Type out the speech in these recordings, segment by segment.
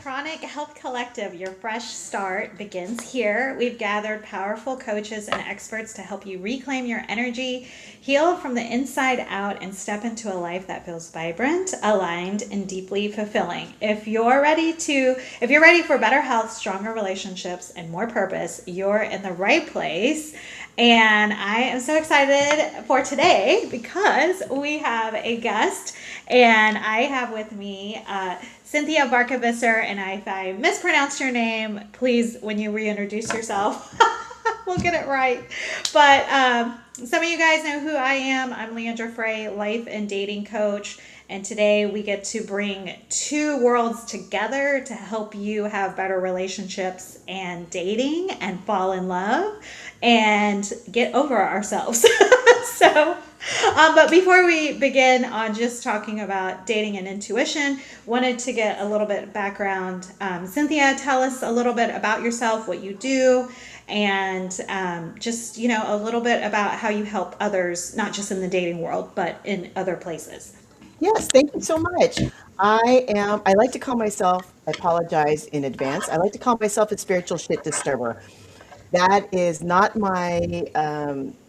Chronic Health Collective. Your fresh start begins here. We've gathered powerful coaches and experts to help you reclaim your energy, heal from the inside out, and step into a life that feels vibrant, aligned, and deeply fulfilling. If you're ready for better health, stronger relationships, and more purpose, you're in the right place. And I am so excited for today because we have a guest, and I have with me Cinthia Varkevisser. And if I mispronounced your name, please, when you reintroduce yourself, we'll get it right. But some of you guys know who I am. I'm Leandra Frey, life and dating coach. And today we get to bring two worlds together to help you have better relationships and dating and fall in love and get over ourselves. But before we begin on just talking about dating and intuition, wanted to get a little bit of background. Cinthia, tell us a little bit about yourself, what you do, and just, a little bit about how you help others, not just in the dating world, but in other places. Yes, thank you so much. I like to call myself, I apologize in advance. I like to call myself a spiritual shit disturber. That is not my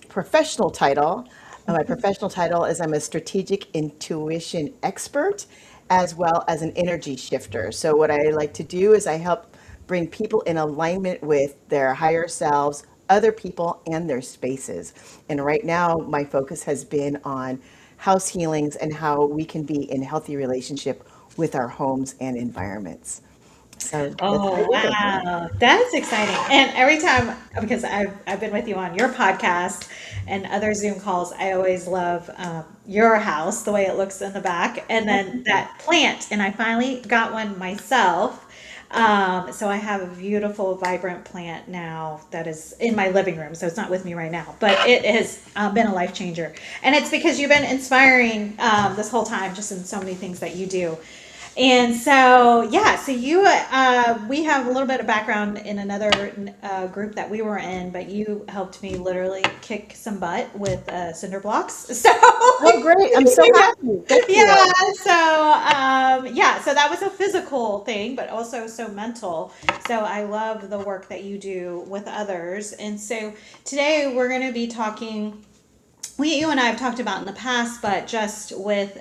professional title. My professional title is I'm a strategic intuition expert as well as an energy shifter. So, what I like to do is I help bring people in alignment with their higher selves, other people, and their spaces. And right now, my focus has been on house healings and how we can be in healthy relationship with our homes and environments. So that's what I Oh, do. wow. That's exciting. And every time, because I've been with you on your podcast and other Zoom calls, I always love your house, the way it looks in the back, and Oh, then thank you. that plant. And I finally got one myself. So I have a beautiful, vibrant plant now that is in my living room. So it's not with me right now, but it has been a life changer. And it's because you've been inspiring this whole time, just in so many things that you do. And so, yeah, so we have a little bit of background in another group that we were in, but you helped me literally kick some butt with cinder blocks. So, Oh, great. I'm so yeah, happy. Thank yeah, you. so that was a physical thing, but also so mental. So I love the work that you do with others. And so today we're going to be talking, you and I have talked about in the past, but just with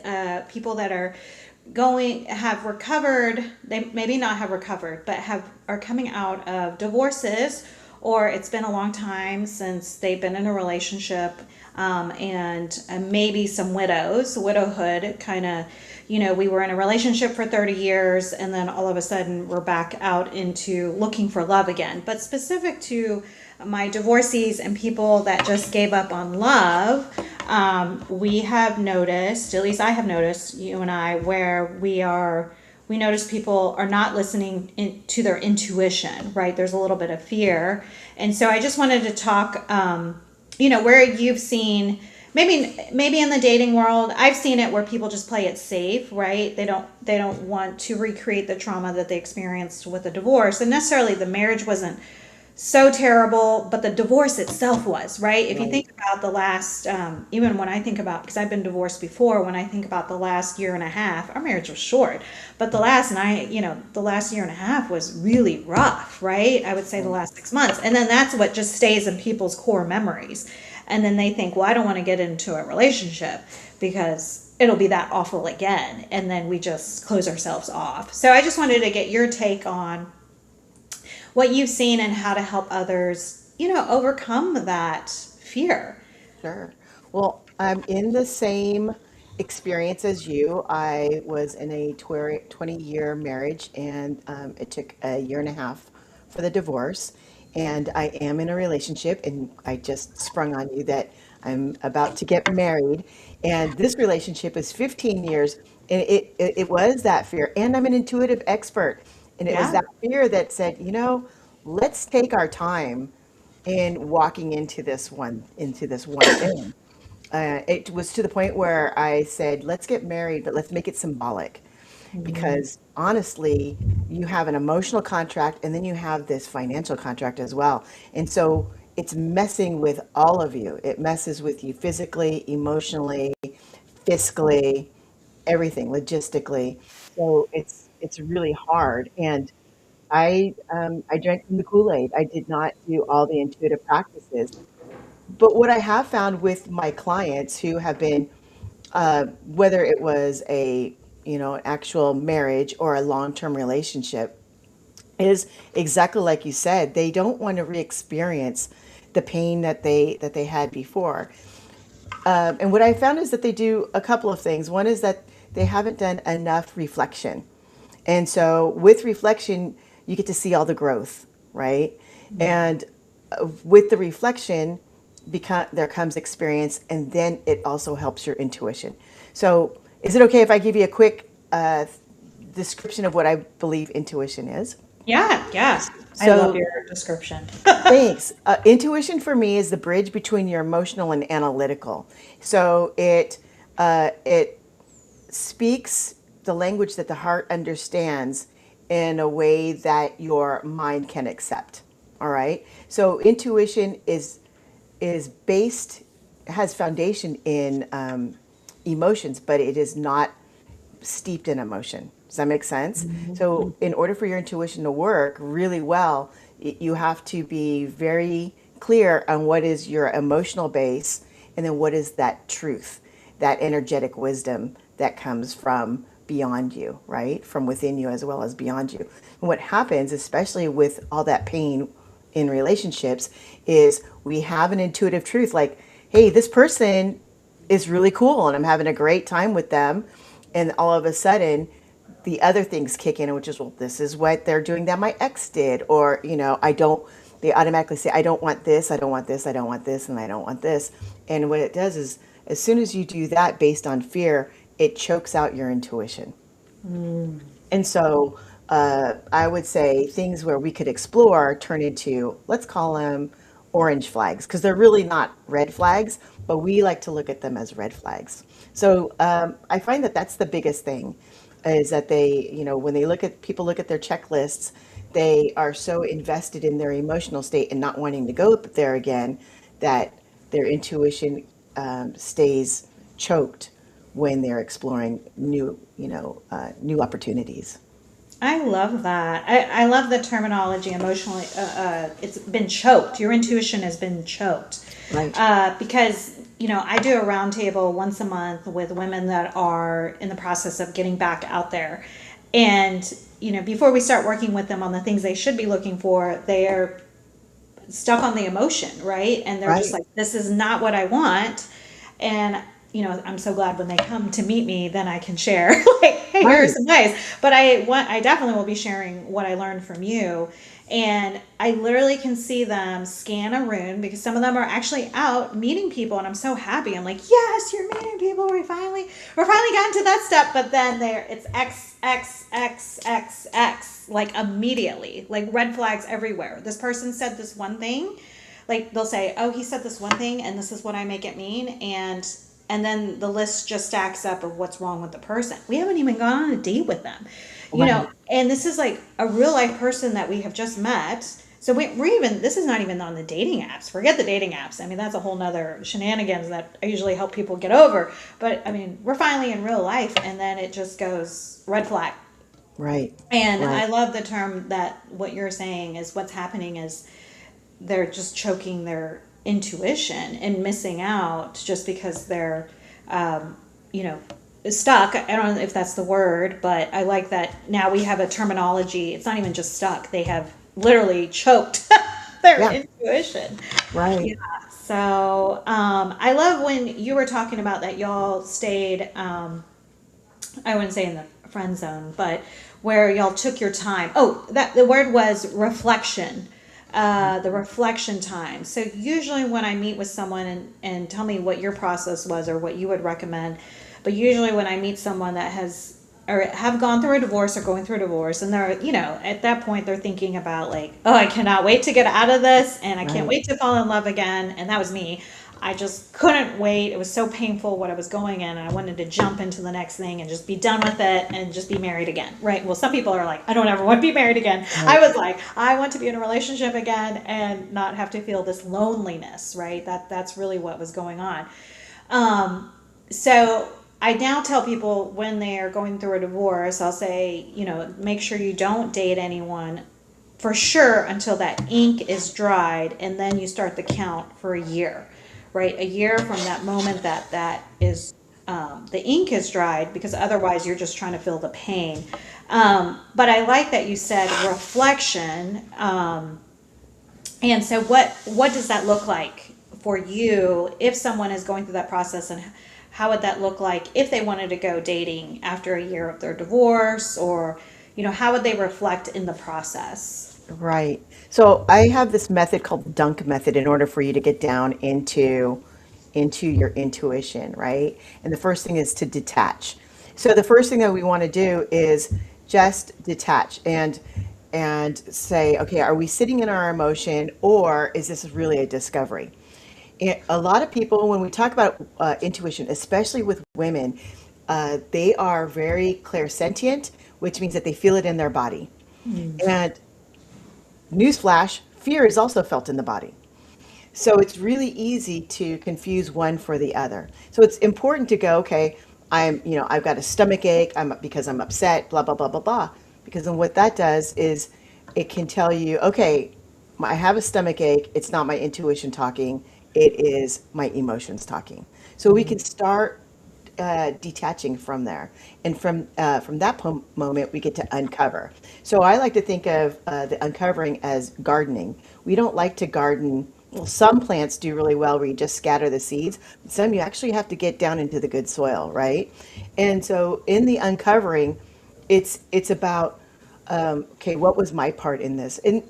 people that have recovered, they maybe not have recovered, but are coming out of divorces, or it's been a long time since they've been in a relationship, and maybe some widowhood kind of, we were in a relationship for 30 years and then all of a sudden we're back out into looking for love again. But specific to my divorcees and people that just gave up on love, we have noticed, at least I have noticed, you and I, where we notice people are not listening to their intuition, right? There's a little bit of fear. And so I just wanted to talk, where you've seen, maybe in the dating world, I've seen it where people just play it safe, right? They don't want to recreate the trauma that they experienced with a divorce. And necessarily the marriage wasn't so terrible, but the divorce itself was, right? If you Right. think about the last, even when I think about, because I've been divorced before, when I think about the last year and a half, our marriage was short, but the last year and a half was really rough, right? I would say the Right. last 6 months. And then that's what just stays in people's core memories. And then they think, well, I don't want to get into a relationship because it'll be that awful again. And then we just close ourselves off. So I just wanted to get your take on what you've seen and how to help others, overcome that fear. Sure. Well, I'm in the same experience as you. I was in a 20-year marriage, and it took a year and a half for the divorce. And I am in a relationship, and I just sprung on you that I'm about to get married. And this relationship is 15 years, and it was that fear. And I'm an intuitive expert. And it was Yeah. that fear that said, let's take our time in walking into this one thing. It was to the point where I said, let's get married, but let's make it symbolic. Mhm. Because honestly, you have an emotional contract and then you have this financial contract as well. And so it's messing with all of you. It messes with you physically, emotionally, fiscally, everything, logistically. So it's really hard. And I drank from the Kool-Aid. I did not do all the intuitive practices. But what I have found with my clients who have been, whether it was a, an actual marriage or a long-term relationship, is exactly like you said. They don't want to re-experience the pain that they had before. And what I found is that they do a couple of things. One is that they haven't done enough reflection. And so with reflection, you get to see all the growth, right? And with the reflection, there comes experience, and then it also helps your intuition. So is it okay if I give you a quick description of what I believe intuition is? Yeah, yeah. I love So your description. thanks. Intuition for me is the bridge between your emotional and analytical. So it speaks the language that the heart understands in a way that your mind can accept. All right. So intuition is based, has foundation in emotions, but it is not steeped in emotion. Does that make sense? So, in order for your intuition to work really well, you have to be very clear on what is your emotional base and then what is that truth, that energetic wisdom that comes from beyond you, right? From within you as well as beyond you. And what happens, especially with all that pain in relationships, is we have an intuitive truth like, hey, this person is really cool and I'm having a great time with them. And all of a sudden, the other things kick in, which is, well, this is what they're doing that my ex did. Or, they automatically say, I don't want this, I don't want this, I don't want this, and I don't want this. And what it does is, as soon as you do that based on fear, it chokes out your intuition. And so I would say things where we could explore turn into, let's call them orange flags, because they're really not red flags, but we like to look at them as red flags. So I find that that's the biggest thing is that when they people look at their checklists, they are so invested in their emotional state and not wanting to go there again that their intuition stays choked when they're exploring new opportunities. I love that. I love the terminology emotionally. It's been choked. Your intuition has been choked. Right. Because, I do a roundtable once a month with women that are in the process of getting back out there. And, before we start working with them on the things they should be looking for, they're stuck on the emotion, right? And they're just Right. like, this is not what I want. And, I'm so glad when they come to meet me, then I can share like, hey, here are Right. some ways. But I definitely will be sharing what I learned from you. And I literally can see them scan a room because some of them are actually out meeting people, and I'm so happy. I'm like, yes, you're meeting people. We're finally gotten to that step. But then it's X X X X X like immediately, like red flags everywhere. This person said this one thing, like they'll say, oh, he said this one thing, and this is what I make it mean, and then the list just stacks up of what's wrong with the person. We haven't even gone on a date with them, Right. and this is like a real life person that we have just met. So this is not even on the dating apps. Forget the dating apps. I mean, that's a whole nother shenanigans that I usually help people get over. But I mean, we're finally in real life, and then it just goes red flag. Right. And Right. I love the term that what you're saying is what's happening is they're just choking their intuition and missing out just because they're, you know, stuck. I don't know if that's the word, but I like that now we have a terminology. It's not even just stuck, they have literally choked their Yeah. intuition. Right. Yeah. So I love when you were talking about that y'all stayed, I wouldn't say in the friend zone, but where y'all took your time. Oh, that the word was reflection. The reflection time. So usually when I meet with someone and tell me what your process was or what you would recommend, but usually when I meet someone that has or have gone through a divorce or going through a divorce and they're, at that point they're thinking about like, oh, I cannot wait to get out of this and I can't Right. wait to fall in love again. And that was me. I just couldn't wait. It was so painful what I was going in. And I wanted to jump into the next thing and just be done with it and just be married again. Right. Well, some people are like, I don't ever want to be married again. I Right. was like, I want to be in a relationship again and not have to feel this loneliness. Right. That's really what was going on. So I now tell people when they are going through a divorce, I'll say, make sure you don't date anyone for sure until that ink is dried, and then you start the count for a year, right? A year from that moment that is the ink is dried, because otherwise you're just trying to feel the pain. But I like that you said reflection. And so what does that look like for you if someone is going through that process, and how would that look like if they wanted to go dating after a year of their divorce, or how would they reflect in the process? Right. So I have this method called the dunk method in order for you to get down into your intuition, right? And the first thing is to detach. So the first thing that we want to do is just detach and say, okay, are we sitting in our emotion, or is this really a discovery? And a lot of people, when we talk about intuition, especially with women, they are very clairsentient, which means that they feel it in their body. And newsflash, fear is also felt in the body. So it's really easy to confuse one for the other. So it's important to go, okay, I've got a stomach ache, because I'm upset, blah, blah, blah, blah, blah. Because then what that does is it can tell you, okay, I have a stomach ache. It's not my intuition talking. It is my emotions talking. So we can start detaching from there, and from that moment we get to uncover. So I like to think of the uncovering as gardening. We don't like to garden. Well, some plants do really well where you just scatter the seeds. Some you actually have to get down into the good soil, right? And so in the uncovering, it's about okay, what was my part in this? And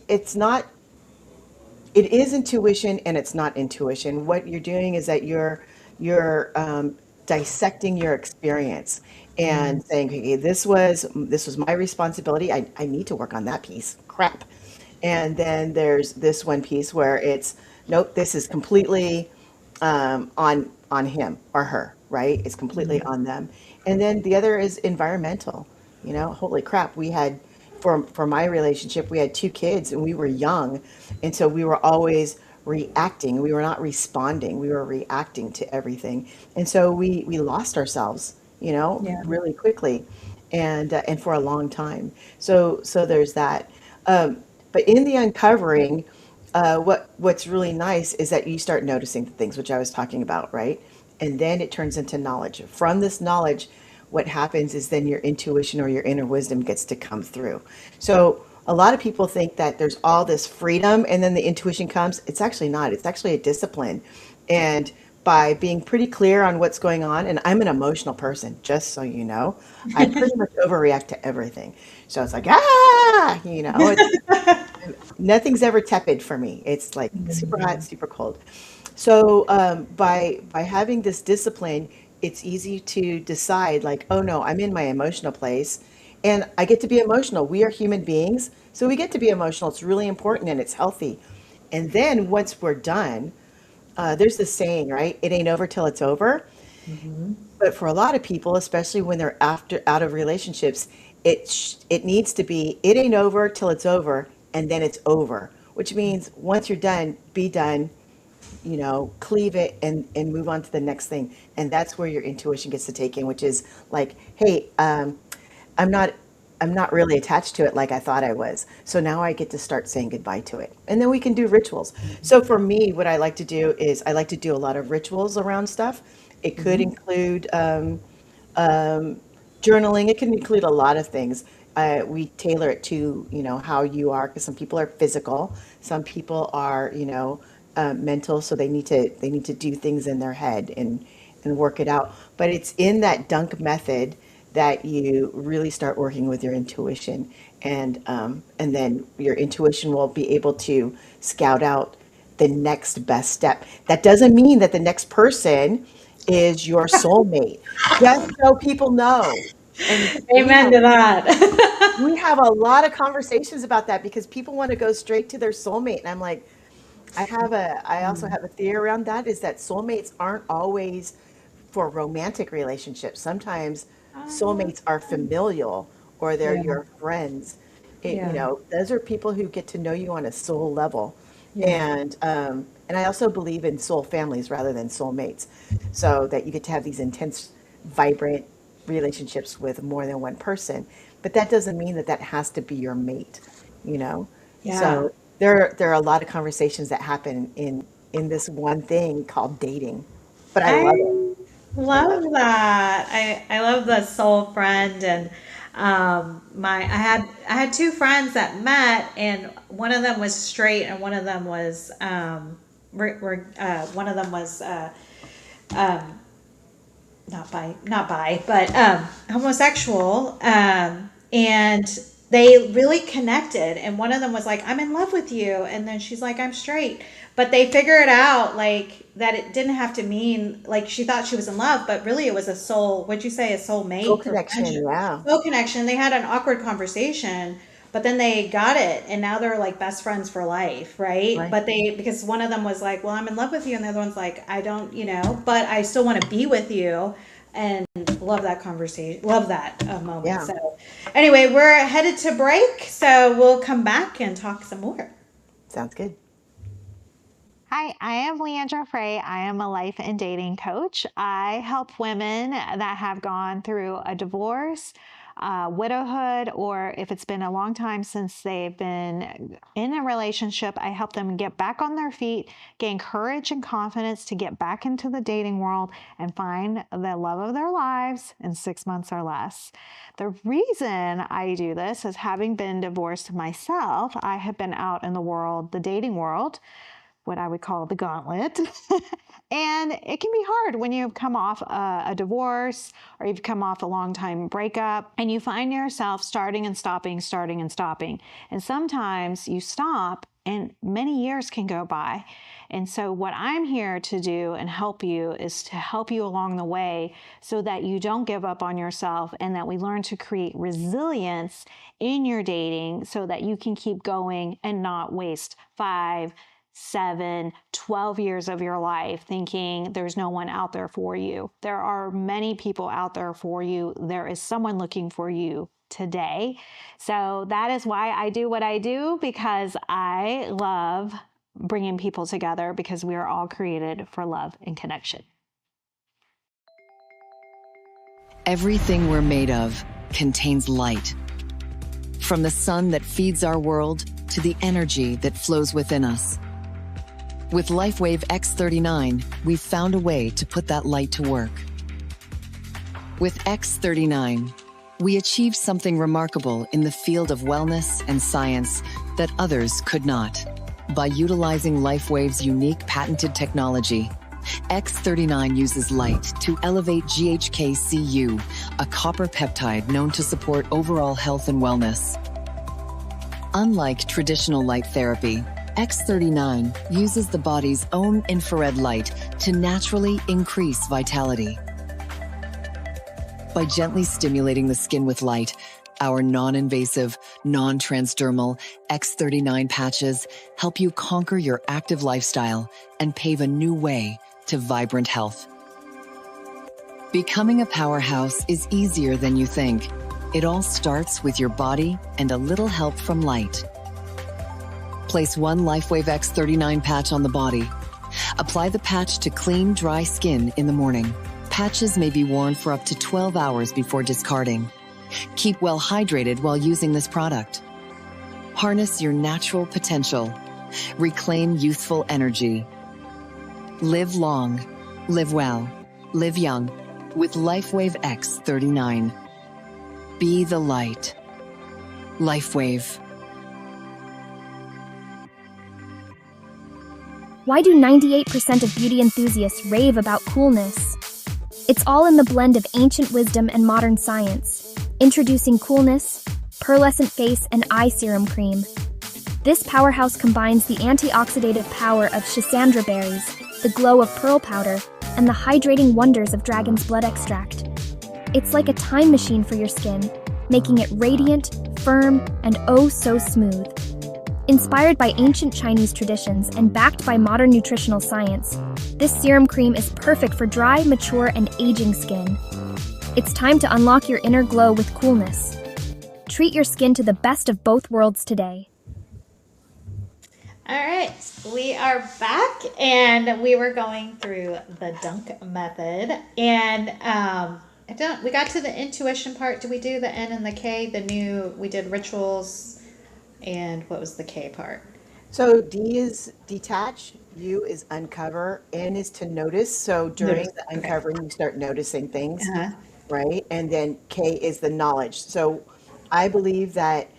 it is intuition and it's not intuition. What you're doing is that you're dissecting your experience and saying, okay, this was my responsibility. I need to work on that piece. Crap. And then there's this one piece where it's nope, this is completely on him or her, right? It's completely on them. And then the other is environmental. Holy crap, we had for my relationship, we had two kids and we were young, and so we were always reacting. We were not responding. We were reacting to everything, and so we lost ourselves, Yeah. really quickly, and for a long time. So there's that. But in the uncovering, what's really nice is that you start noticing the things which I was talking about, right? And then it turns into knowledge. From this knowledge, what happens is then your intuition or your inner wisdom gets to come through. So a lot of people think that there's all this freedom and then the intuition comes. It's actually not. It's actually a discipline. And by being pretty clear on what's going on, and I'm an emotional person, just so you know, I pretty much overreact to everything. So it's like, nothing's ever tepid for me. It's like super hot, super cold. So by having this discipline, it's easy to decide like, oh no, I'm in my emotional place, and I get to be emotional. We are human beings, so we get to be emotional. It's really important and it's healthy. And then once we're done, there's this saying, right? It ain't over till it's over. But for a lot of people, especially when they're after out of relationships, it needs to be it ain't over till it's over, and then it's over. Which means once you're done, be done. Cleave it and move on to the next thing. And that's where your intuition gets to take in, which is like, hey, I'm not I'm not really attached to it like I thought I was. So now I get to start saying goodbye to it. And then we can do rituals. So for me, what I like to do is I like to do a lot of rituals around stuff. It could include um, journaling. It can include a lot of things. We tailor it to, how you are, because some people are physical, some people are, mental, so they need to do things in their head and work it out. But it's in that dunk method that you really start working with your intuition, and then your intuition will be able to scout out the next best step. That doesn't mean that the next person is your soulmate. Just so people know. And Amen to that. we have a lot of conversations about that because people want to go straight to their soulmate. And I'm like, I also have a theory around that is that soulmates aren't always for romantic relationships. Sometimes soulmates are familial or they're Yeah, your friends. yeah, Those are people who get to know you on a soul level. yeah. And I also believe in soul families rather than soulmates, so that you get to have these intense vibrant relationships with more than one person, but that doesn't mean that that has to be your mate, you know? Yeah. So there are a lot of conversations that happen in this one thing called dating, but I love it. I I love love it. that. I love the soul friend and I had two friends that met and one of them was straight and one of them was one of them was not bi, but homosexual. And they really connected. And one of them was like, "I'm in love with you," and then she's like, "I'm straight." But they figured out like that it didn't have to mean like she thought she was in love, but really it was a soul. What'd you say? A soul Soul mate or connection, friendship? yeah. Soul connection. They had an awkward conversation. But then they got it, and now they're like best friends for life, right? Right. But because one of them was like, "Well, I'm in love with you," and the other one's like, "I don't, but I still want to be with you." And love that conversation, love that moment. Yeah. So, anyway, we're headed to break, so we'll come back and talk some more. Sounds good. Hi, I am Leandra Frey. I am a life and dating coach. I help women that have gone through a divorce, widowhood, or if it's been a long time since they've been in a relationship, I help them get back on their feet, gain courage and confidence to get back into the dating world and find the love of their lives in 6 months or less. The reason I do this is having been divorced myself, I have been out in the world, the dating world, what I would call the gauntlet. And it can be hard when you've come off a divorce or you've come off a long time breakup and you find yourself starting and stopping, starting and stopping. And sometimes you stop and many years can go by. And so what I'm here to do and help you is to help you along the way so that you don't give up on yourself and that we learn to create resilience in your dating so that you can keep going and not waste 5, 7, 12 years of your life thinking there's no one out there for you. There are many people out there for you. There is someone looking for you today. So that is why I do what I do, because I love bringing people together because we are all created for love and connection. Everything we're made of contains light. From the sun that feeds our world to the energy that flows within us. With LifeWave X39, we've found a way to put that light to work. With X39, we achieved something remarkable in the field of wellness and science that others could not. By utilizing LifeWave's unique patented technology, X39 uses light to elevate GHK-Cu, a copper peptide known to support overall health and wellness. Unlike traditional light therapy, X39 uses the body's own infrared light to naturally increase vitality. By gently stimulating the skin with light, our non-invasive, non-transdermal X39 patches help you conquer your active lifestyle and pave a new way to vibrant health. Becoming a powerhouse is easier than you think. It all starts with your body and a little help from light. Place one LifeWave X39 patch on the body. Apply the patch to clean, dry skin in the morning. Patches may be worn for up to 12 hours before discarding. Keep well hydrated while using this product. Harness your natural potential. Reclaim youthful energy. Live long, live well, live young with LifeWave X39. Be the light. LifeWave. Why do 98% of beauty enthusiasts rave about coolness? It's all in the blend of ancient wisdom and modern science. Introducing Coolness, Pearlescent Face and Eye Serum Cream. This powerhouse combines the antioxidative power of schisandra berries, the glow of pearl powder, and the hydrating wonders of dragon's blood extract. It's like a time machine for your skin, making it radiant, firm, and oh so smooth. Inspired by ancient Chinese traditions and backed by modern nutritional science, this serum cream is perfect for dry, mature, and aging skin. It's time to unlock your inner glow with Coolness. Treat your skin to the best of both worlds today. All right, we are back and we were going through the dunk method. And I don't. We got to the intuition part. Did we do the N and the K? We did rituals, and what was the K part? So D is detach, U is uncover, N is to notice. So during Notice. the Okay. uncovering, you start noticing things, Uh-huh. right? And then K is the knowledge. So I believe that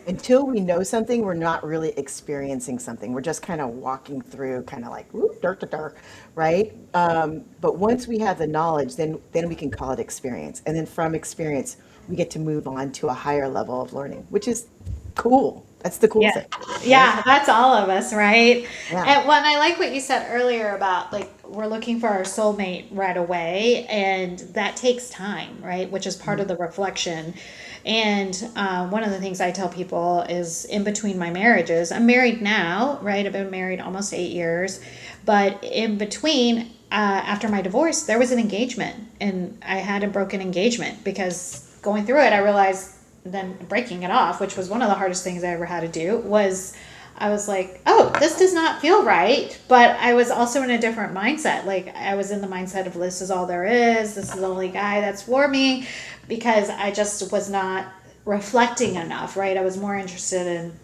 until we know something, we're not really experiencing something. We're just kind of walking through, kind of like whoop, dirt, dirt, dirt, right? But once we have the knowledge, then we can call it experience, and then from experience, we get to move on to a higher level of learning, which is cool. That's the cool Yeah. thing, right? Yeah, that's all of us, right? Yeah. And when I like what you said earlier about like we're looking for our soulmate right away, and that takes time, right? Which is part of the reflection. And one of the things I tell people is in between my marriages, I'm married now, right? I've been married almost 8 years, but in between, after my divorce, there was an engagement, and I had a broken engagement because going through it, I realized then breaking it off, which was one of the hardest things I ever had to do, was I was like, oh, this does not feel right. But I was also in a different mindset. Like I was in the mindset of this is all there is. This is the only guy that's for me, because I just was not reflecting enough, right? I was more interested in,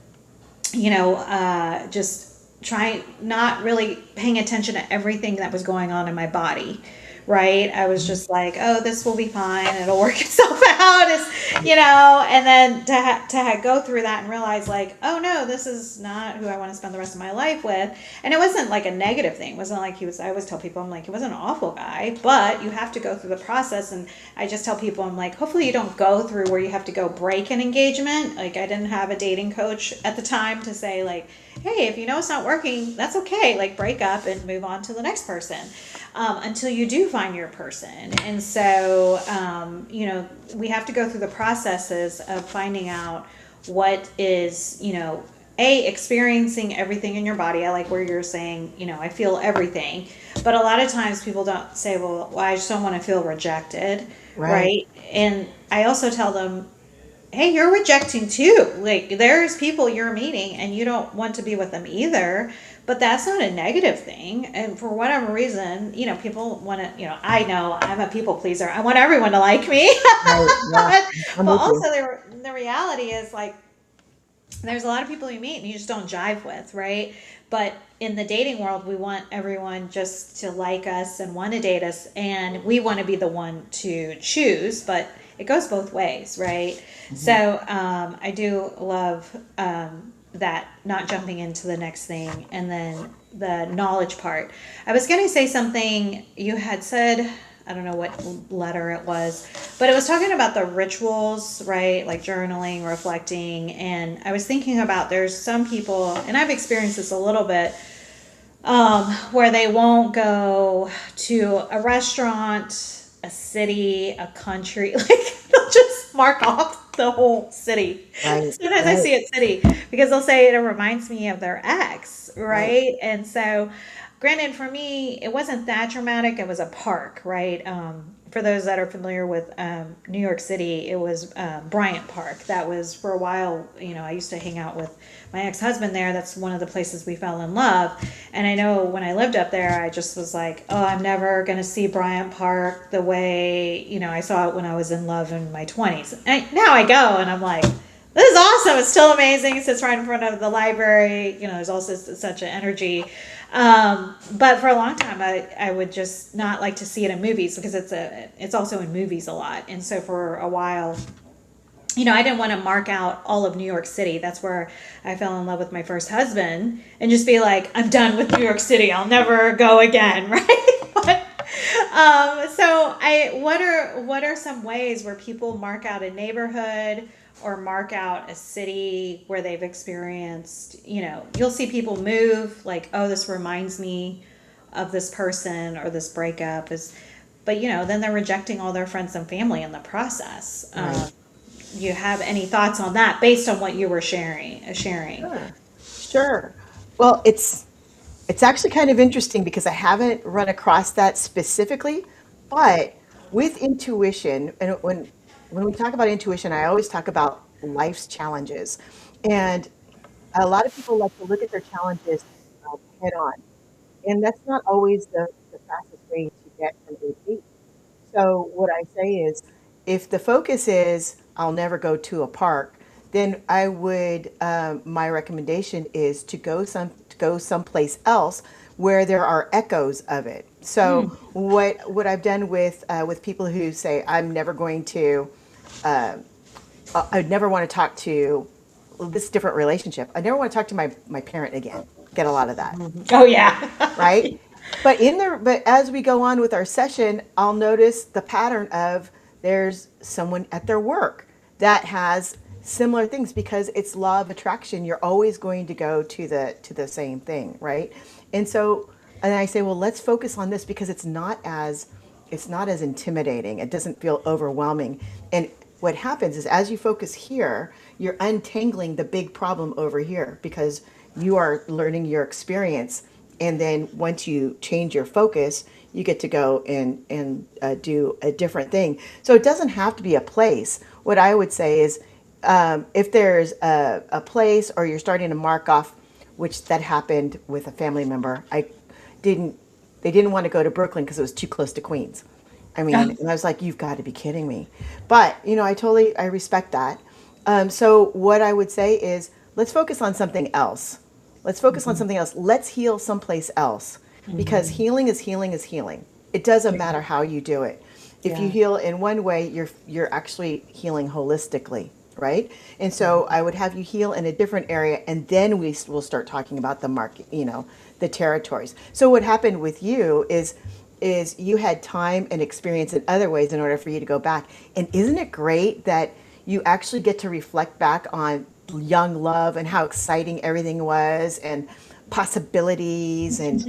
just trying, not really paying attention to everything that was going on in my body, right? I was just like, oh, this will be fine, it'll work itself out, and then go through that and realize like, oh no, this is not who I want to spend the rest of my life with. And it wasn't like a negative thing. It wasn't like he was, I always tell people, I'm like, he wasn't an awful guy, but you have to go through the process. And I just tell people, I'm like, hopefully you don't go through where you have to go break an engagement. Like I didn't have a dating coach at the time to say like, hey, if you know it's not working, that's okay. Like break up and move on to the next person, until you do find your person. And so, we have to go through the processes of finding out what is, experiencing everything in your body. I like where you're saying, I feel everything. But a lot of times people don't say, well, I just don't want to feel rejected. Right. Right. And I also tell them, hey, you're rejecting too. Like there's people you're meeting and you don't want to be with them either, but that's not a negative thing. And for whatever reason, people want to, I know I'm a people pleaser. I want everyone to like me. Right. Yeah. but, I'm but with also you. the reality is like, there's a lot of people you meet and you just don't jive with, right? But in the dating world, we want everyone just to like us and want to date us, and we want to be the one to choose, but it goes both ways, right? So I do love that, not jumping into the next thing, and then the knowledge part. I was going to say something you had said, I don't know what letter it was, but it was talking about the rituals, right? Like journaling, reflecting. And I was thinking about there's some people, and I've experienced this a little bit, where they won't go to a restaurant, a city, a country. Like they'll just mark off the whole city. Right. Sometimes I Right. see it city because they'll say it reminds me of their ex, Right. right? And so, granted, for me, it wasn't that dramatic. It was a park, right? For those that are familiar with New York City, it was Bryant Park. That was for a while. I used to hang out with my ex-husband there. That's one of the places we fell in love. And I know when I lived up there, I just was like, oh, I'm never going to see Bryant Park the way, I saw it when I was in love in my 20s. And now I go and I'm like, this is awesome. It's still amazing. It sits right in front of the library. There's also such an energy. But for a long time, I would just not like to see it in movies because it's also in movies a lot. And so for a while, I didn't want to mark out all of New York City. That's where I fell in love with my first husband and just be like, I'm done with New York City. I'll never go again. Right. What are some ways where people mark out a neighborhood or mark out a city where they've experienced, you'll see people move like, oh, this reminds me of this person or this breakup but then they're rejecting all their friends and family in the process. Right. You have any thoughts on that based on what you were sharing? Sure. Sure. Well, it's actually kind of interesting because I haven't run across that specifically, but with intuition, and when we talk about intuition, I always talk about life's challenges, and a lot of people like to look at their challenges head on, and that's not always the fastest way to get from A to B. So what I say is, if the focus is I'll never go to a park, then I would my recommendation is to go someplace else where there are echoes of it. So what I've done with people who say I'm never going to I'd never want to talk to this different relationship. I never want to talk to my parent again. Get a lot of that, Oh yeah. right? But as we go on with our session, I'll notice the pattern of there's someone at their work that has similar things because it's law of attraction. You're always going to go to the same thing, right? And so, and I say, well, let's focus on this because it's not as intimidating. It doesn't feel overwhelming. And what happens is as you focus here, you're untangling the big problem over here because you are learning your experience. And then once you change your focus, you get to go and do a different thing. So it doesn't have to be a place. What I would say is if there's a place or you're starting to mark off, which that happened with a family member, didn't they didn't want to go to Brooklyn because it was too close to Queens. I mean, and I was like, you've got to be kidding me. But, I respect that. So what I would say is let's focus on something else. Let's focus on something else. Let's heal someplace else because healing is healing is healing. It doesn't matter how you do it. If you heal in one way, you're actually healing holistically, right? And so I would have you heal in a different area, and then we will start talking about the market, the territories. So what happened with you is you had time and experience in other ways in order for you to go back. And isn't it great that you actually get to reflect back on young love and how exciting everything was and possibilities and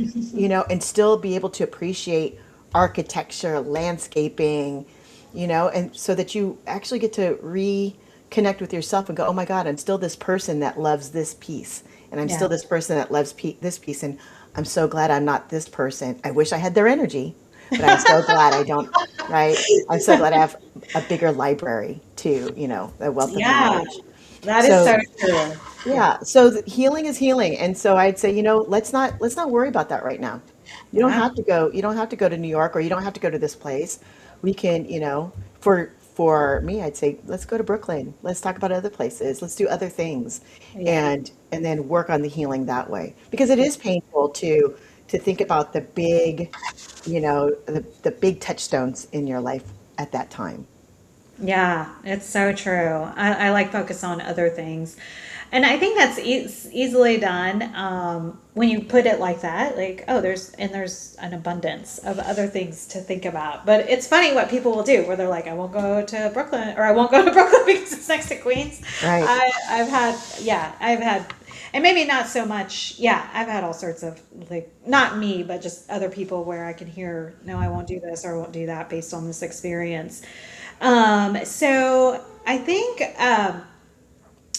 and still be able to appreciate architecture, landscaping, and so that you actually get to reconnect with yourself and go, oh my God, I'm still this person that loves this piece. And I'm still this person that loves this piece. And I'm so glad I'm not this person. I wish I had their energy, but I'm so glad I don't, right? I'm so glad I have a bigger library too, a wealth of Yeah, knowledge. that is So so true. yeah, so healing is healing. And so I'd say, let's not worry about that right now. Yeah. You don't have to go to New York or you don't have to go to this place. We can, for me, I'd say, let's go to Brooklyn. Let's talk about other places. Let's do other things Yeah. and then work on the healing that way. Because it is painful to think about the big, the big touchstones in your life at that time. Yeah, it's so true. I like focus on other things. And I think that's easily done when you put it like that. Like, oh, there's an abundance of other things to think about. But it's funny what people will do where they're like, I won't go to Brooklyn or I won't go to Brooklyn because it's next to Queens. Right. I've had, and maybe not so much. Yeah, I've had all sorts of like, not me, but just other people where I can hear, no, I won't do this or I won't do that based on this experience. So I think,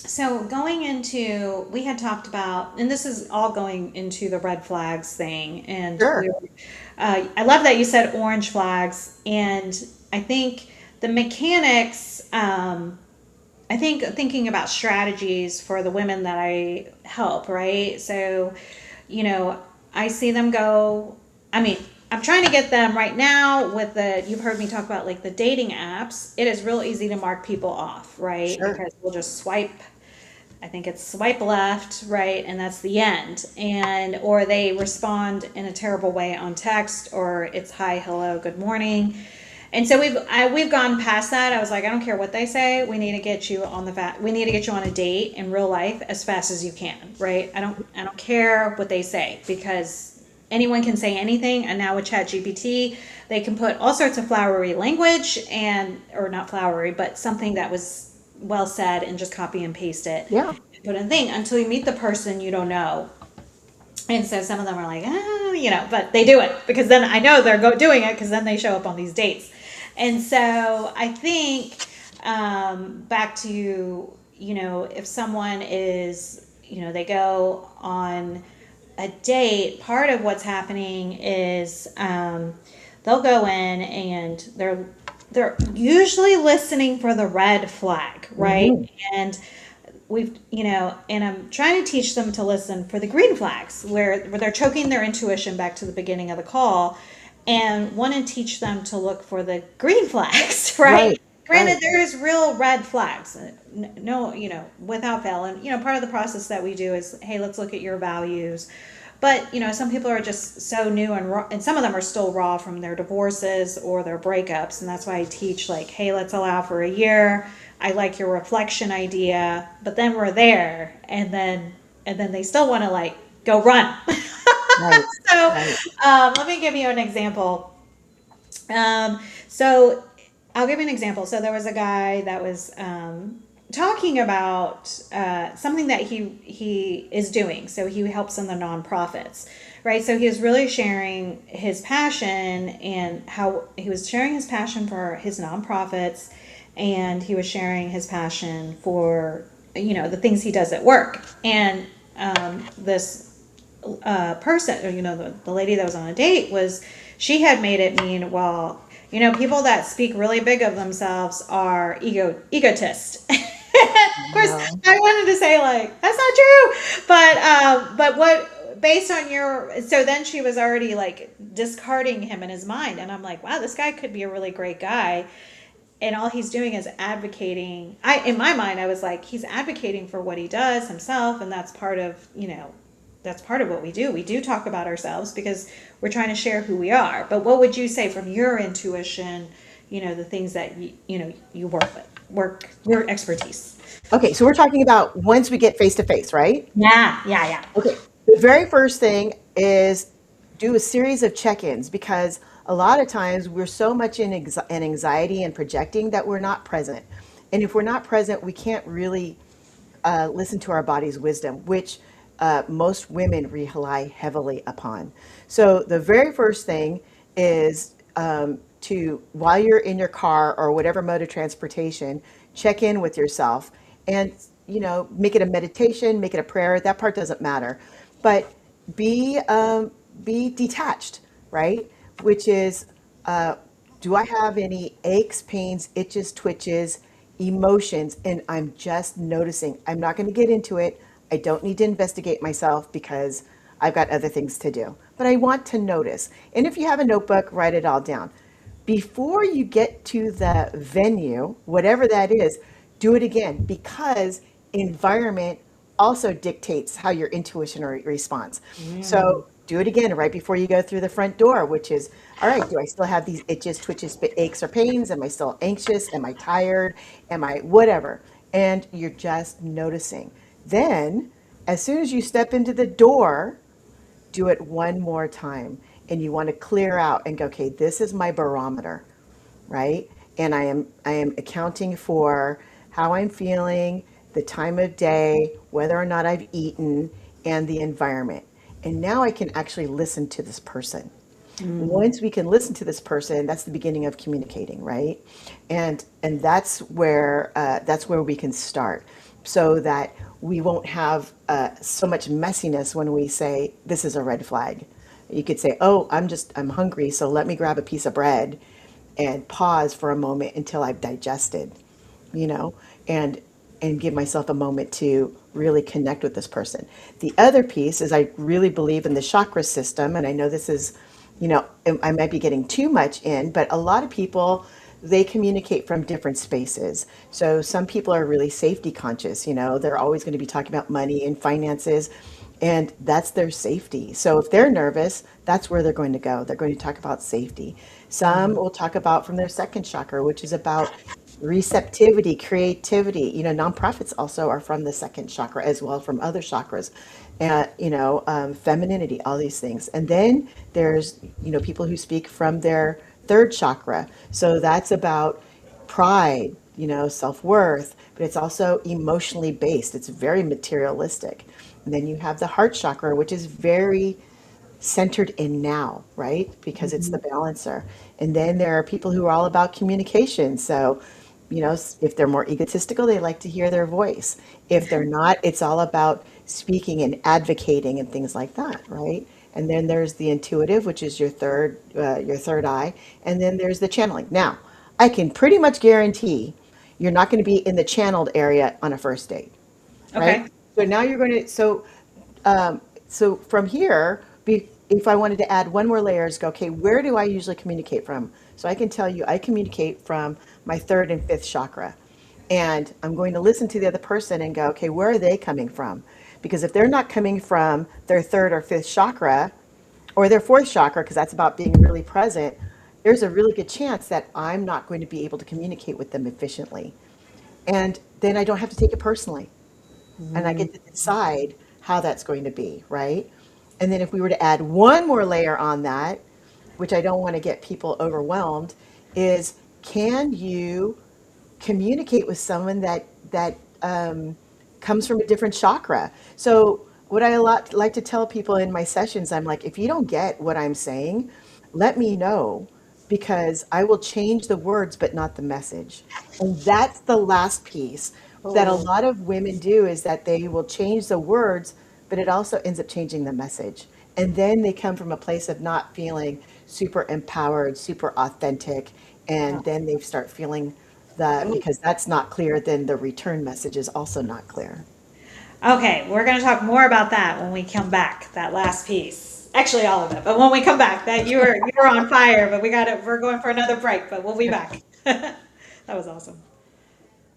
so going into, we had talked about, and this is all going into the red flags thing. And Sure. I love that you said orange flags. And I think the mechanics, I think thinking about strategies for the women that I help, right? So, I see them go, I mean, I'm trying to get them right now with you've heard me talk about like the dating apps. It is real easy to mark people off, right? Sure. Because we'll just I think it's swipe left, right? And that's the end. Or they respond in a terrible way on text, or it's hi, hello, good morning. And so we've gone past that. I was like, I don't care what they say. We need to get you we need to get you on a date in real life as fast as you can, right? I don't care what they say because anyone can say anything. And now with ChatGPT, they can put all sorts of flowery language or not flowery, but something that was well said and just copy and paste it. Yeah. Put in a thing until you meet the person you don't know. And so some of them are like, but they do it because then I know they're doing it because then they show up on these dates. And so I think back to, if someone is, they go on a date, part of what's happening is they'll go in and they're usually listening for the red flag, right? Mm-hmm. And and I'm trying to teach them to listen for the green flags where they're choking their intuition back to the beginning of the call. and want to teach them to look for the green flags, right? Right. Granted, Right. there's real red flags, no, without fail. And, part of the process that we do is, hey, let's look at your values. But, some people are just so new and raw, and some of them are still raw from their divorces or their breakups. And that's why I teach, like, hey, let's allow for a year. I like your reflection idea, but then we're there, and then they still want to, like, go run. Right. So, Right. let me give you an example. So I'll give you an example. So there was a guy that was talking about something that he is doing. So he helps in the nonprofits, right? So he was really sharing his passion and how he was sharing his passion for his nonprofits, and he was sharing his passion for the things he does at work. And this person, or the lady that was on a date, was she had made it mean, well, people that speak really big of themselves are egotists. Of course, No. I wanted to say, like, that's not true, but what, based on your, so then she was already like discarding him in his mind, and I'm like, wow, this guy could be a really great guy, and all he's doing is advocating. In my mind, I was like, he's advocating for what he does himself, and that's part of what we do. We do talk about ourselves because we're trying to share who we are. But what would you say from your intuition, the things that you work your expertise? Okay, so we're talking about once we get face to face, right? Yeah, yeah, yeah. Okay. The very first thing is do a series of check-ins, because a lot of times we're so much in anxiety and projecting that we're not present. And if we're not present, we can't really listen to our body's wisdom, which most women rely heavily upon. So the very first thing is to, while you're in your car or whatever mode of transportation, check in with yourself and, make it a meditation, make it a prayer. That part doesn't matter, but be detached, right? Which is, do I have any aches, pains, itches, twitches, emotions? And I'm just noticing. I'm not going to get into it. I don't need to investigate myself because I've got other things to do. But I want to notice. And if you have a notebook, write it all down. Before you get to the venue, whatever that is, do it again, because environment also dictates how your intuition responds. So do it again right before you go through the front door, which is, all right, do I still have these itches, twitches, aches, or pains? Am I still anxious? Am I tired? Am I whatever? And you're just noticing. Then, as soon as you step into the door, do it one more time. And you want to clear out and go, okay, this is my barometer, right? And I am accounting for how I'm feeling, the time of day, whether or not I've eaten, and the environment. And now I can actually listen to this person. Once we can listen to this person, that's the beginning of communicating, right? And that's where we can start, so that we won't have so much messiness when we say this is a red flag. You could say, oh, I'm hungry, so let me grab a piece of bread and pause for a moment until I've digested, you know, and give myself a moment to really connect with this person. The other piece is, I really believe in the chakra system, and I know this is, I might be getting too much in, but a lot of people, they communicate from different spaces. So some people are really safety conscious, they're always going to be talking about money and finances, and that's their safety. So if they're nervous, that's where they're going to go. They're going to talk about safety. Some will talk about from their second chakra, which is about receptivity, creativity. Nonprofits also are from the second chakra, as well from other chakras, and femininity, all these things. And then there's people who speak from their third chakra. So that's about pride, self-worth, but it's also emotionally based. It's very materialistic. And then you have the heart chakra, which is very centered in now, right? Because it's the balancer. And then there are people who are all about communication. So, if they're more egotistical, they like to hear their voice. If they're not, it's all about speaking and advocating and things like that, right? And then there's the intuitive, which is your third eye. And then there's the channeling. Now, I can pretty much guarantee you're not going to be in the channeled area on a first date, right? Okay. So now you're going to, so from here, if I wanted to add one more layer, is go, okay, where do I usually communicate from? So I can tell you, I communicate from my third and fifth chakra. And I'm going to listen to the other person and go, okay, where are they coming from? Because if they're not coming from their third or fifth chakra or their fourth chakra, because that's about being really present, there's a really good chance that I'm not going to be able to communicate with them efficiently. And then I don't have to take it personally. And I get to decide how that's going to be, right? And then if we were to add one more layer on that, which I don't want to get people overwhelmed, is can you communicate with someone that comes from a different chakra? So what I like to tell people in my sessions, I'm like, if you don't get what I'm saying, let me know, because I will change the words but not the message. And that's the last piece that a Oh, lot of women do, is that they will change the words, but it also ends up changing the message. And then they come from a place of not feeling super empowered, super authentic, yeah. and then they start feeling that Ooh. because that's not clear, then the return message is also not clear. Okay, we're going to talk more about that when we come back. That last piece, actually all of it, but when we come back, that you were on fire. But we got it. We're going for another break, but we'll be back. That was awesome.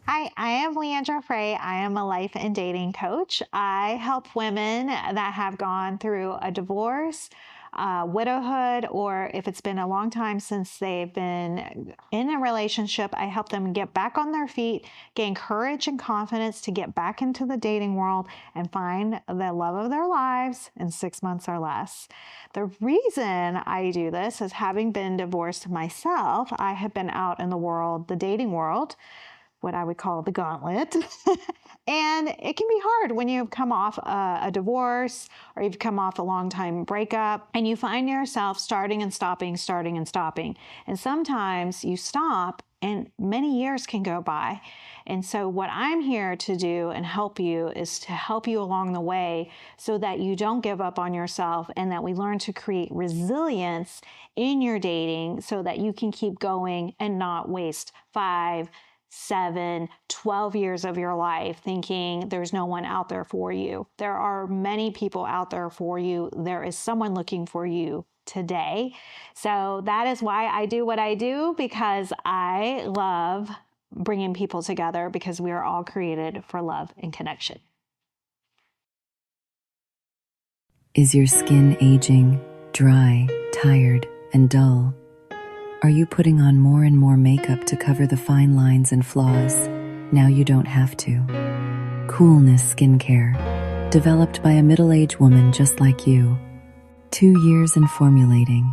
Hi, I am Leandra Frey. I am a life and dating coach. I help women that have gone through a divorce, widowhood, or if it's been a long time since they've been in a relationship, I help them get back on their feet, gain courage and confidence to get back into the dating world and find the love of their lives in 6 months or less. The reason I do this is, having been divorced myself, I have been out in the world, the dating world, what I would call the gauntlet. And it can be hard when you've come off a divorce, or you've come off a long time breakup, and you find yourself starting and stopping, starting and stopping. And sometimes you stop and many years can go by. And so what I'm here to do and help you is to help you along the way, so that you don't give up on yourself, and that we learn to create resilience in your dating, so that you can keep going and not waste 5, 7, 12 years of your life thinking there's no one out there for you. There are many people out there for you. There is someone looking for you today. So that is why I do what I do, because I love bringing people together, because we are all created for love and connection. Is your skin aging, dry, tired, and dull? Are you putting on more and more makeup to cover the fine lines and flaws? Now you don't have to. Coolness Skincare, developed by a middle-aged woman just like you. 2 years in formulating.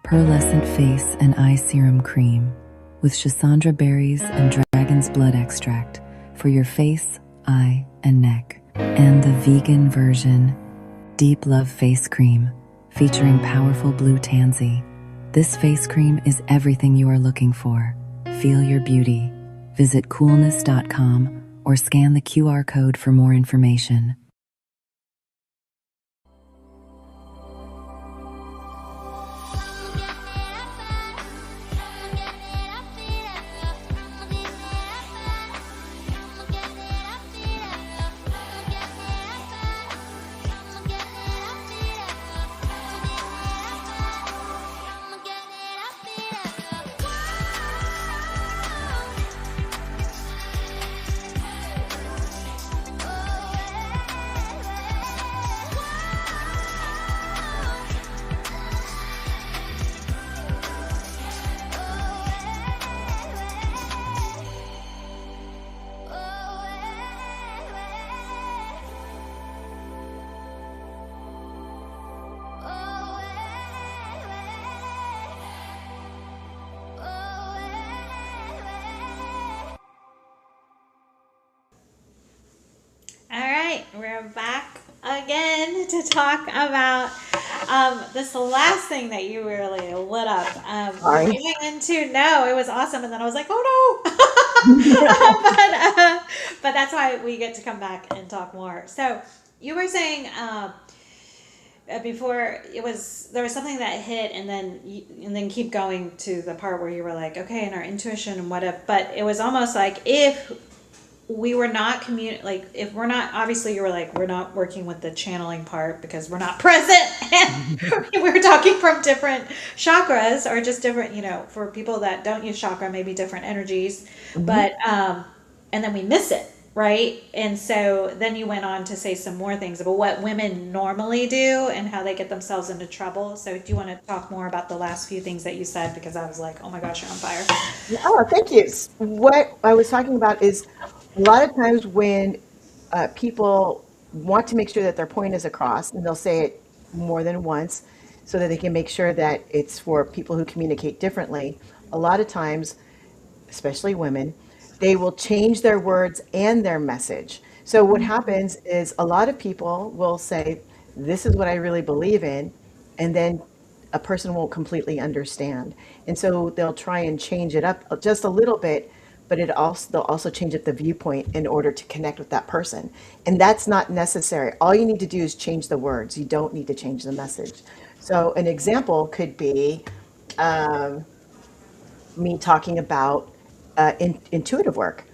Pearlescent face and eye serum cream with Schisandra berries and dragon's blood extract for your face, eye, and neck. And the vegan version, Deep Love Face Cream, featuring powerful blue tansy. This face cream is everything you are looking for. Feel your beauty. Visit coolness.com or scan the QR code for more information. All right, we're back again to talk about this last thing that you really lit up. We're Sorry. going into, no, it was awesome, and then I was like, oh no. But that's why we get to come back and talk more. So you were saying before, there was something that hit, and then keep going to the part where you were like, okay, and our intuition and what if, but it was almost like, if we were not like if we're not, obviously you were like, we're not working with the channeling part because we're not present and we were talking from different chakras, or just different, for people that don't use chakra, maybe different energies. Mhm. But and then we miss it, right? And so then you went on to say some more things about what women normally do and how they get themselves into trouble. So do you want to talk more about the last few things that you said, because I was like, oh my gosh, you're on fire. Oh, thank you. What I was talking about is a lot of times when people want to make sure that their point is across, and they'll say it more than once so that they can make sure that it's for people who communicate differently. A lot of times, especially women, they will change their words and their message. So what happens is a lot of people will say, "This is what I really believe in," and then a person won't completely understand. And so they'll try and change it up just a little bit, but they'll also change up the viewpoint in order to connect with that person. And that's not necessary. All you need to do is change the words. You don't need to change the message. So an example could be um, me talking about intuitive work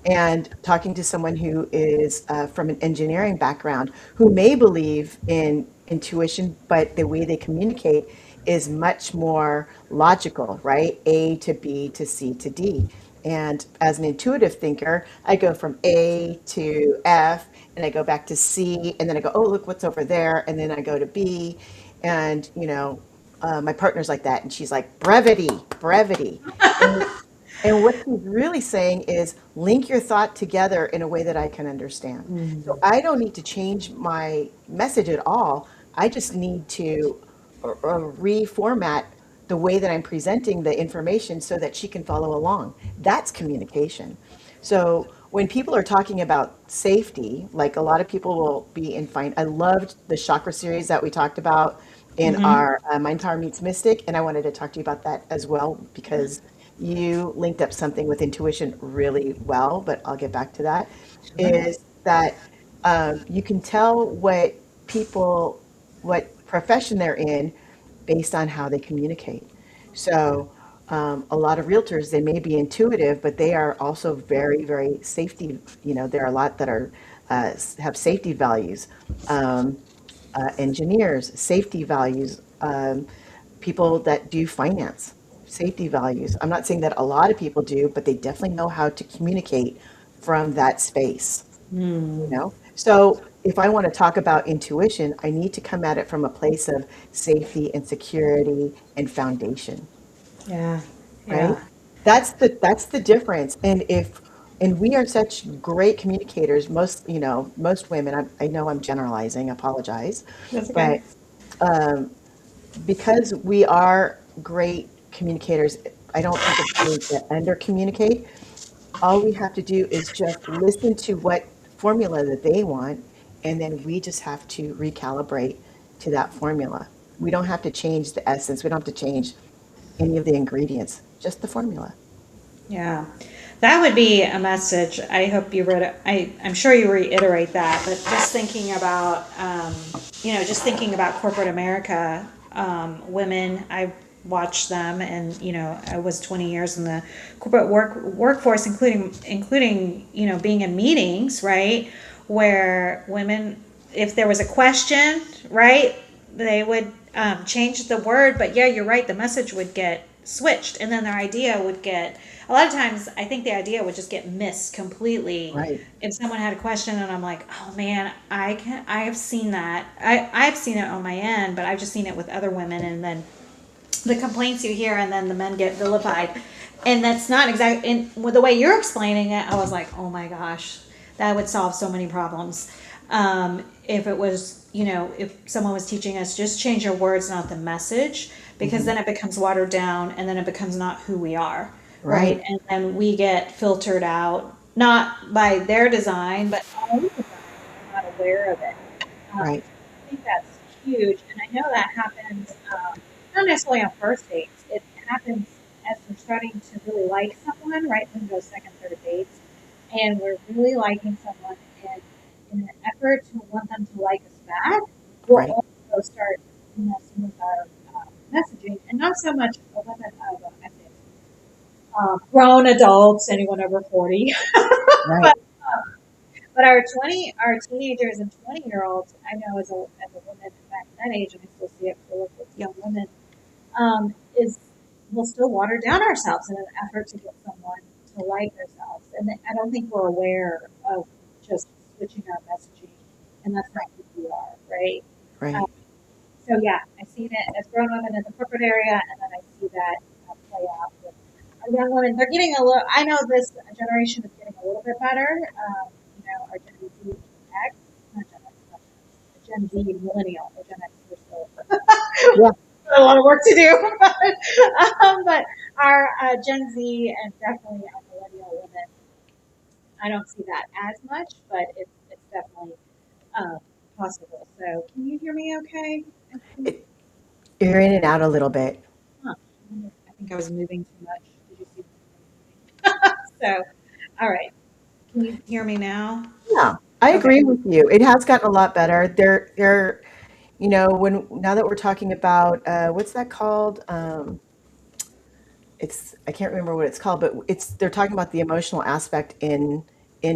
and talking to someone who is from an engineering background who may believe in intuition, but the way they communicate is much more logical, right? A to B to C to D. And as an intuitive thinker, I go from A to F and I go back to C and then I go, oh, look what's over there. And then I go to B. And, my partner's like that. And she's like, brevity, brevity. And, and what she's really saying is link your thought together in a way that I can understand. So I don't need to change my message at all. I just need to reformat the way that I'm presenting the information so that she can follow along. That's communication. So when people are talking about safety, like a lot of people will be in fine. I loved the chakra series that we talked about in our Mind Power Meets Mystic, and I wanted to talk to you about that as well because you linked up something with intuition really well. But I'll get back to that. Is that you can tell what profession they're in based on how they communicate. So, a lot of realtors, they may be intuitive, but they are also very, very safety. There are a lot that have safety values. Engineers, safety values. People that do finance, safety values. I'm not saying that a lot of people do, but they definitely know how to communicate from that space. So if I want to talk about intuition, I need to come at it from a place of safety and security and foundation, Yeah. right? Yeah. That's the difference. And we are such great communicators. Most women. I know I'm generalizing. Apologize, That's but okay. because we are great communicators, I don't think it's need to under communicate. All we have to do is just listen to what formula that they want, and then we just have to recalibrate to that formula. We don't have to change the essence. We don't have to change any of the ingredients, just the formula. Yeah. That would be a message. I hope you read it. I'm sure you reiterate that, but just thinking about, just thinking about corporate America, women, I watched them, and, I was 20 years in the corporate workforce, including, being in meetings, right? Where women, if there was a question, right, they would change the word, but yeah, you're right, the message would get switched, and then their idea would get, a lot of times I think the idea would just get missed completely Right. if someone had a question, and I'm like, oh man, I have seen that, I've seen it on my end, but I've just seen it with other women, and then the complaints you hear, and then the men get vilified, and that's not exactly, and with the way you're explaining it, I was like, oh my gosh, that would solve so many problems. If it was, if someone was teaching us, just change your words, not the message, because then it becomes watered down, and then it becomes not who we are, Right. right? And then we get filtered out, not by their design, but our own design, and we're not aware of it. Right. I think that's huge, and I know that happens not necessarily on first dates. It happens as we're starting to really like someone, right? When we go second, third dates, and we're really liking someone, and in an effort to want them to like us back, we'll Right. also start messing with our messaging, and not so much a women of I say grown adults, anyone over 40, Right. but But our teenagers and 20-year-olds, I know as a woman back that age, and I still see it with young women, is we'll still water down ourselves in an effort to get someone to like ourselves. And I don't think we're aware of just switching our messaging, and that's not who we are, right? Right. Um, so yeah, I've seen it as grown women in the corporate area, and then I see that play out with our young women. They're getting a little. I know this generation is getting a little bit better. Our Gen Z X, not Gen X, not Gen Z, Gen Z millennial, or Gen X, we're still Yeah. a lot of work to do. But our Gen Z and definitely our millennial women, I don't see that as much, but it's definitely um, possible. So, can you hear me okay? I think, It, you're in and out a little bit. huh, I think I was moving too much. Did you see me moving? So, all right. Can you hear me now? Yeah, I Okay. agree with you. It has gotten a lot better. When now that we're talking about what's that called? It's I can't remember what it's called, but it's they're talking about the emotional aspect in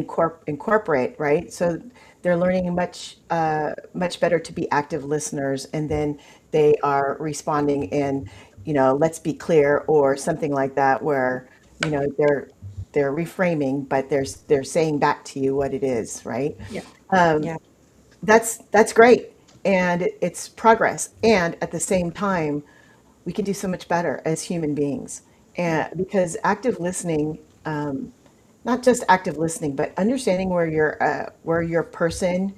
corporate, right? So they're learning much better to be active listeners, and then they are responding in, let's be clear or something like that, where they're reframing, but they're saying back to you what it is, right? Yeah. Um, Yeah. that's great, and it's progress, and at the same time we can do so much better as human beings. Yeah. And because active listening, not just active listening, but understanding where your person,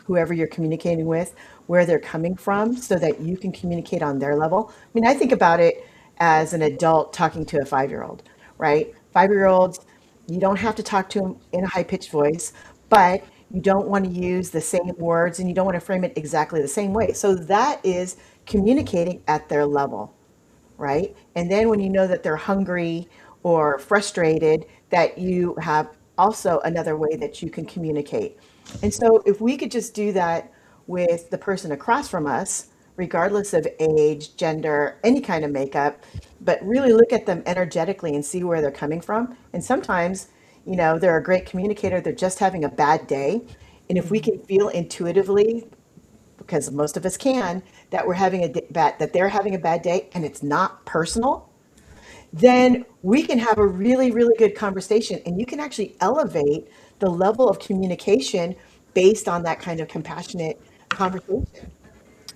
whoever you're communicating with, where they're coming from, so that you can communicate on their level. I mean, I think about it as an adult talking to a 5-year-old, right? 5-year-olds, you don't have to talk to them in a high pitched voice, but you don't want to use the same words and you don't want to frame it exactly the same way. So that is communicating at their level, right? And then when you know that they're hungry or frustrated, that you have also another way that you can communicate. And so if we could just do that with the person across from us, regardless of age, gender, any kind of makeup, but really look at them energetically and see where they're coming from. And sometimes, they're a great communicator, they're just having a bad day. And if we can feel intuitively, because most of us can, that that they're having a bad day and it's not personal, then we can have a really, really good conversation, and you can actually elevate the level of communication based on that kind of compassionate conversation,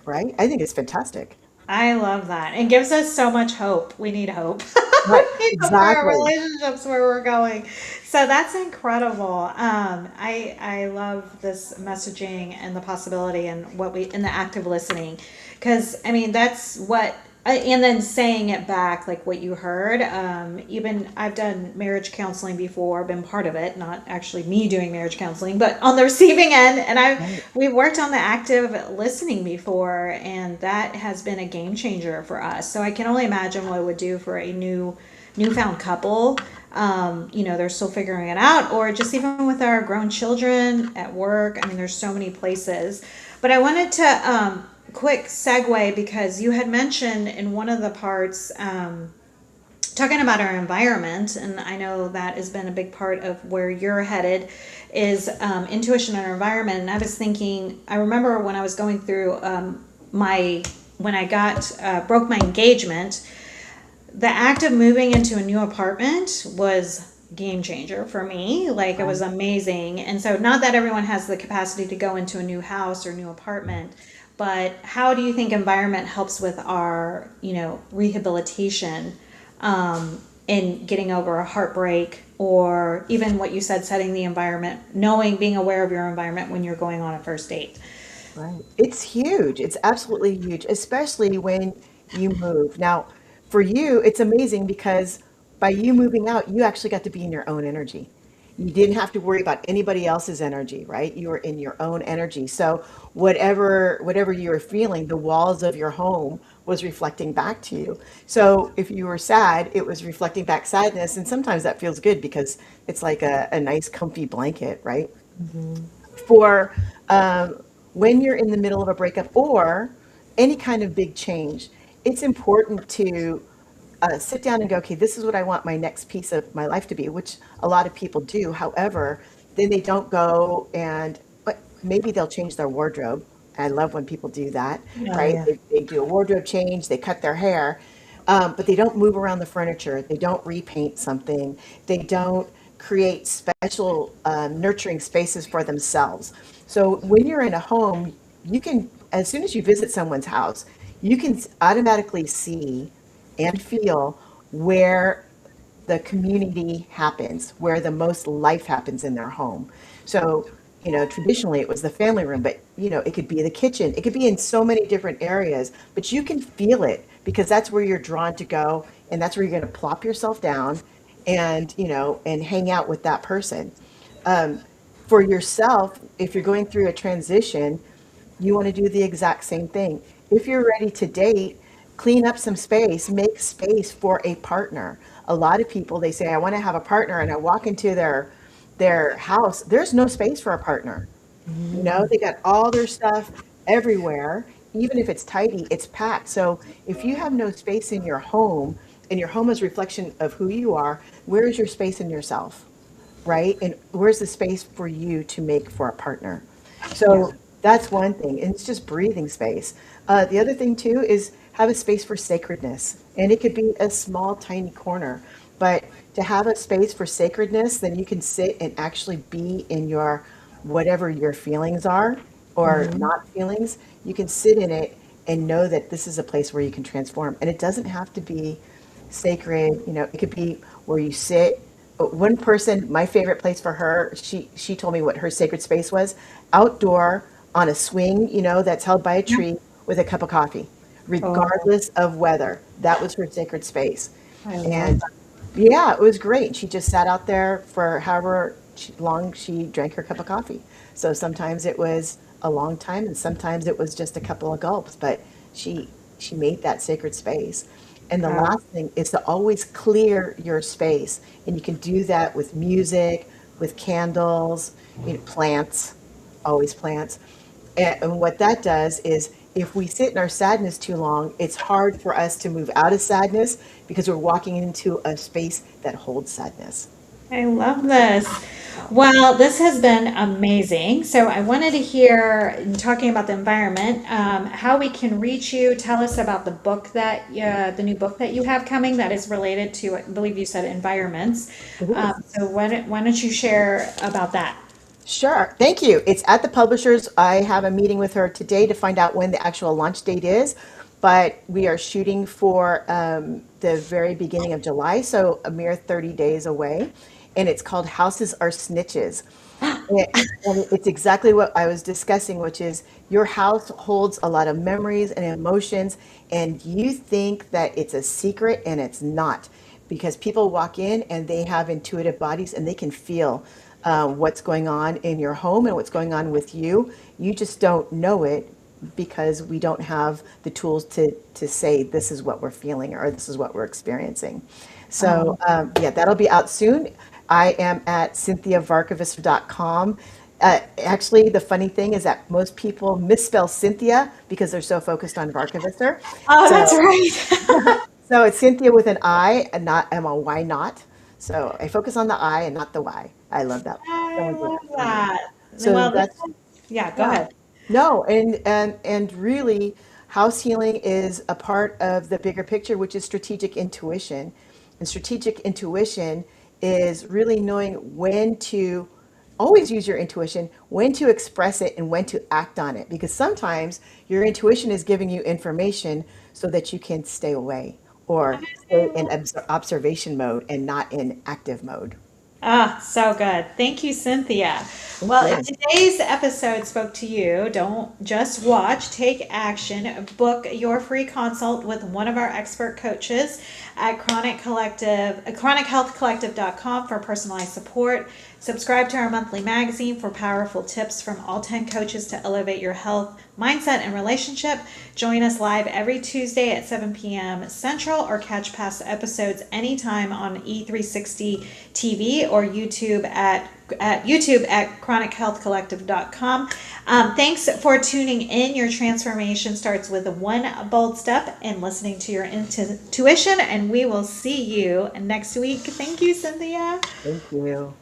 right? I think it's fantastic. I love that. It gives us so much hope. We need hope. Right. We need hope for our Exactly. relationships where we're going. So that's incredible. I love this messaging and the possibility and what we in the active listening, because I mean that's what. And then saying it back like what you heard. Even I've done marriage counseling before, been part of it, not actually me doing marriage counseling, but on the receiving end. And Right. we've worked on the active listening before, and that has been a game changer for us. So I can only imagine what it would do for a newfound couple. They're still figuring it out, or just even with our grown children at work. I mean, there's so many places. But I wanted to quick segue, because you had mentioned in one of the parts talking about our environment, and I know that has been a big part of where you're headed, is intuition and our environment. And I was thinking, I remember when I was going through my when I got broke my engagement, the act of moving into a new apartment was game changer for me. Like, it was amazing. And so, not that everyone has the capacity to go into a new house or new apartment, but how do you think environment helps with our rehabilitation, in getting over a heartbreak, or even what you said, setting the environment, knowing, being aware of your environment when you're going on a first date? Right. It's huge. It's absolutely huge, especially when you move. Now, for you, it's amazing because by you moving out, you actually got to be in your own energy. You didn't have to worry about anybody else's energy, right? You were in your own energy. So whatever you were feeling, the walls of your home was reflecting back to you. So if you were sad, it was reflecting back sadness. And sometimes that feels good because it's like a nice comfy blanket, right? For when you're in the middle of a breakup or any kind of big change, it's important to sit down and go, okay, this is what I want my next piece of my life to be, which a lot of people do. However, then they don't go and, but maybe they'll change their wardrobe. I love when people do that, Oh, right? yeah. They do a wardrobe change, they cut their hair, but they don't move around the furniture. They don't repaint something. They don't create special nurturing spaces for themselves. So when you're in a home, you can, as soon as you visit someone's house, you can automatically see and feel where the community happens, where the most life happens in their home. So, traditionally it was the family room, but it could be the kitchen. It could be in so many different areas, but you can feel it because that's where you're drawn to go, and that's where you're going to plop yourself down and, and hang out with that person. For yourself, if you're going through a transition, you want to do the exact same thing. If you're ready to date, clean up some space, make space for a partner. A lot of people, they say, I want to have a partner, and I walk into their house, there's no space for a partner. They got all their stuff everywhere. Even if it's tidy, it's packed. So if you have no space in your home, and your home is a reflection of who you are, where is your space in yourself? Right? And where's the space for you to make for a partner? Yeah. So that's one thing. And it's just breathing space. The other thing, too, is have a space for sacredness. And it could be a small, tiny corner. But to have a space for sacredness, then you can sit and actually be in your whatever your feelings are or not feelings. You can sit in it and know that this is a place where you can transform. And it doesn't have to be sacred. It could be where you sit. One person, my favorite place for her, she told me what her sacred space was: outdoor on a swing, that's held by a tree with a cup of coffee, Oh, regardless of weather. That was her sacred space. I love And that. yeah, it was great. She just sat out there for however long she drank her cup of coffee. So sometimes it was a long time, and sometimes it was just a couple of gulps, but she made that sacred space. And the Wow. last thing is to always clear your space. And you can do that with music, with candles, plants, always plants. And what that does is, if we sit in our sadness too long, it's hard for us to move out of sadness because we're walking into a space that holds sadness. I love this. Well, this has been amazing. So I wanted to hear, in talking about the environment, how we can reach you. Tell us about the new book that you have coming that is related to, I believe you said environments. It is. So why don't you share about that? Sure. Thank you. It's at the publishers. I have a meeting with her today to find out when the actual launch date is, but we are shooting for the very beginning of July, so a mere 30 days away. And it's called Houses Are Snitches. And it's exactly what I was discussing, which is your house holds a lot of memories and emotions, and you think that it's a secret, and it's not, because people walk in and they have intuitive bodies and they can feel what's going on in your home and what's going on with you. You just don't know it because we don't have the tools to say this is what we're feeling or this is what we're experiencing. So yeah, that'll be out soon. I am at CinthiaVarkevisser.com. Actually, the funny thing is that most people misspell Cynthia because they're so focused on Varkevisser. Oh, that's So, right. so it's Cynthia with an I and not M, a Y not. So I focus on the I and not the Y. I love that. I Someone did love that for me. that. So Well, that's, yeah, go yeah. ahead. No, and really, house healing is a part of the bigger picture, which is strategic intuition. And strategic intuition is really knowing when to always use your intuition, when to express it, and when to act on it. Because sometimes your intuition is giving you information so that you can stay away or stay in observation mode and not in active mode. Ah, so good. Thank you, Cynthia. Thank Well, if you. today's episode spoke to you, don't just watch, take action. Book your free consult with one of our expert coaches at chronichealthcollective.com for personalized support. Subscribe to our monthly magazine for powerful tips from all 10 coaches to elevate your health, mindset, and relationship. Join us live every Tuesday at 7 p.m. Central, or catch past episodes anytime on E360 TV or YouTube at YouTube at chronichealthcollective.com. Thanks for tuning in. Your transformation starts with one bold step and listening to your intuition, and we will see you next week. Thank you, Cynthia. Thank you.